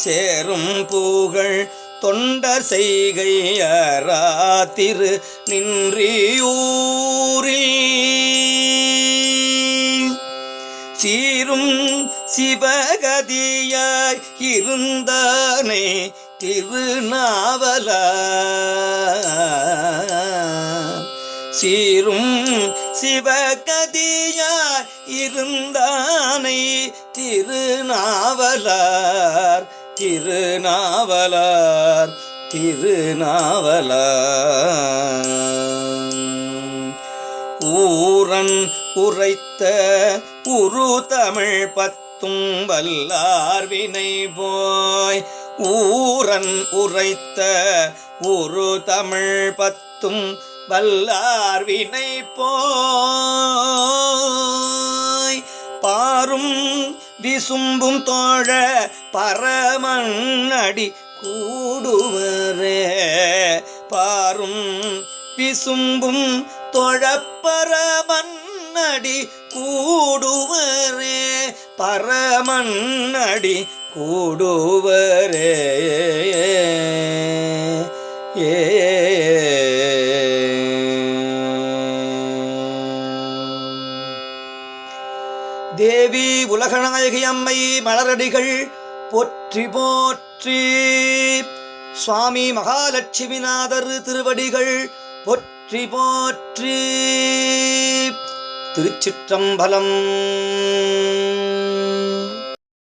சேரும் புகழ் தொண்டர் செய்கையராத்திரு நின்றியூரில் சீரும் சிவகதியாய் இருந்தானே திருநாவலூர் சீரும் சிவகதியாய் இருந்தானை திருநாவலூர் திருநாவலூர் திருநாவலூர் ஊரன் உரைத்த உரு தமிழ் பத்தும் வல்லார் வினை போய் ஊரன் உரைத்த உரு தமிழ் பத்தும் வல்லார் வினை போய் பாரும் விசும்பும் தோழ பரமன்னடி கூடுவரே பாரும் விசும்பும் தொழப்பரமன்னடி கூடுவரே பரமன்னடி கூடுவரே தேவி உலகநாயகி அம்மை மலரடிகள் போற்றி போற்றி. சுவாமி மகாலட்சுமிநாதர் திருவடிகள் போற்றி போற்றி. திருச்சிற்றம்பலம்.